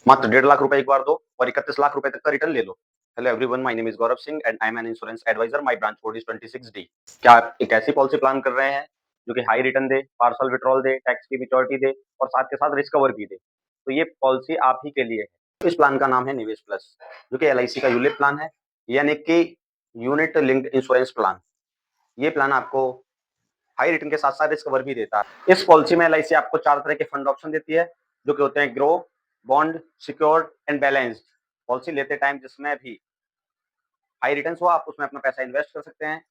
मात्र 1.5 लाख रुपए एक बार दो और 31 लाख रुपए तक का रिटर्न ले लो। Hello everyone, my name is Gaurav Singh and I am an insurance advisor. My branch code is 26D। क्या आप एक ऐसी पॉलिसी प्लान कर रहे हैं जो कि हाई रिटर्न दे, पार्सल विड्रॉल दे, टैक्स की मैच्योरिटी दे और साथ के साथ रिस्क कवर भी दे? तो ये पॉलिसी आप ही के लिए है। तो इस प्लान का नाम है निवेश प्लस, जो कि एलआईसी का यूलिप प्लान है, यानी कि यूनिट लिंक्ड इंश्योरेंस प्लान। ये प्लान आपको हाई रिटर्न के साथ साथ रिस्क कवर भी देता है। इस पॉलिसी में एलआईसी आपको 4 तरह के फंड ऑप्शन देती है, जो कि होते हैं grow, bond, secured and balanced. Policy लेते टाइम जिसमें भी हाई रिटर्न्स हो, आप उसमें अपना पैसा इन्वेस्ट कर सकते हैं।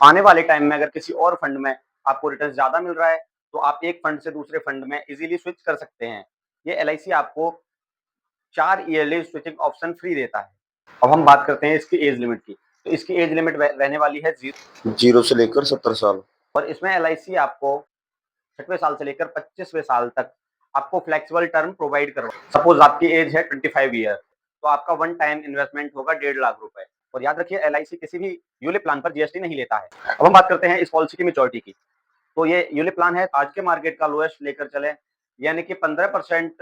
आने वाले टाइम में अगर किसी और फंड में आपको रिटर्न ज्यादा मिल रहा है, तो आप एक फंड से दूसरे फंड में इजीली स्विच कर सकते हैं। ये एलआईसी आपको 4 ईयरली स्विचिंग ऑप्शन फ्री देता है। अब हम बात करते हैं इसकी एज लिमिट की। तो इसकी एज लिमिट रहने वाली है 0 से लेकर 70 साल। और इसमें एलआईसी आपको 6वें साल से लेकर 25वें साल तक आपको फ्लेक्सिबल टर्म प्रोवाइड करवा। सपोज आपकी एज है 25 ईयर, तो आपका वन टाइम इन्वेस्टमेंट होगा 1.5 लाख रुपए। और याद रखिए, एलआईसी किसी भी यूलिप प्लान पर जीएसटी नहीं लेता है। अब हम बात करते हैं इस पॉलिसी की मैच्योरिटी की। तो ये यूलिप प्लान है, आज के मार्केट का लोएस्ट लेकर चले, यानी कि 15%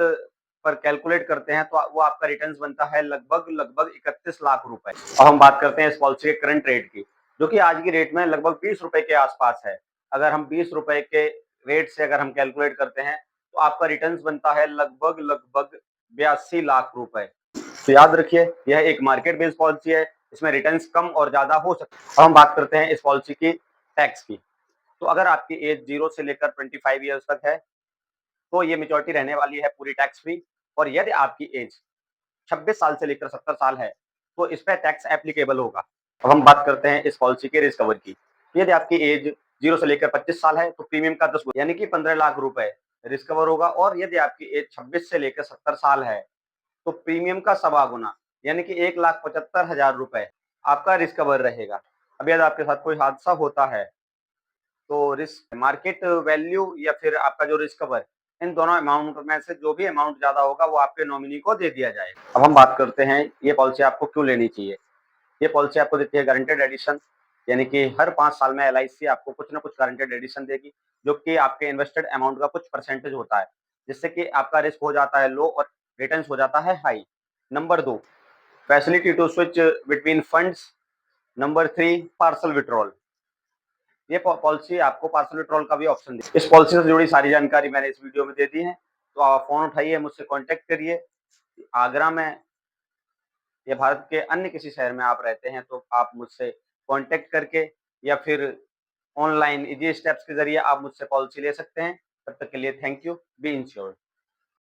पर कैलकुलेट करते हैं, तो वो आपका रिटर्न बनता है लगभग लगभग 31 लाख रुपए। अब हम बात करते हैं इस पॉलिसी के करंट रेट की, जो कि आज की रेट में लगभग 20 रुपए के आसपास है। अगर हम 20 रुपए के रेट से अगर हम कैलकुलेट करते हैं, तो आपका रिटर्न बनता है लगभग लगभग 82 लाख रुपए। तो याद रखिए, यह एक मार्केट बेस्ड पॉलिसी है, इसमें रिटर्न्स कम और ज्यादा हो सकते हैं। अब हम बात करते हैं इस पॉलिसी की टैक्स की। तो अगर आपकी एज 0 से लेकर 25 ईयर्स तक है, तो ये मेच्योरिटी रहने वाली है पूरी टैक्स फ्री। और यदि आपकी एज 26 साल से लेकर 70 साल है, तो इस पे टैक्स एप्लीकेबल होगा। अब हम बात करते हैं इस पॉलिसी के रिस्क कवर की। यदि आपकी एज 0 से लेकर 25 साल है, तो प्रीमियम का 10 यानी कि 15 लाख रुपए रिस्क कवर होगा। और यदि आपकी एज 26 से लेकर 70 साल है, तो प्रीमियम का सवा गुना, यानी कि 1,75,000 रुपए आपका रिस्क कवर रहेगा। अब यदि आपके साथ कोई हादसा होता है, तो रिस्क मार्केट वैल्यू या फिर आपका जो रिस्क कवर, इन दोनों अमाउंट में से जो भी अमाउंट ज्यादा होगा, वो आपके नॉमिनी को दे दिया जाएगा। अब हम बात करते हैं ये पॉलिसी आपको क्यों लेनी चाहिए। ये पॉलिसी आपको देती है गारंटेड एडिशन, यानी कि हर 5 साल में एलआईसी आपको कुछ ना कुछ गारंटेड एडिशन देगी, जो कि आपके इन्वेस्टेड अमाउंट का कुछ परसेंटेज होता है, जिससे कि आपका रिस्क हो जाता है लो और रिटर्न्स हो जाता है high. Number 2, facility to switch between funds. Number 3, partial withdrawal. ये पॉलिसी आपको पार्सल विड्रॉल का भी ऑप्शन दे। इस पॉलिसी से जुड़ी सारी जानकारी मैंने इस वीडियो में दे दी है, तो आप फोन उठाइए, मुझसे कांटेक्ट करिए। आगरा में या भारत के अन्य किसी शहर में आप रहते हैं, तो आप मुझसे कांटेक्ट करके या फिर ऑनलाइन इजी स्टेप्स के जरिए आप मुझसे पॉलिसी ले सकते हैं। तब तक के लिए थैंक यू। B insured.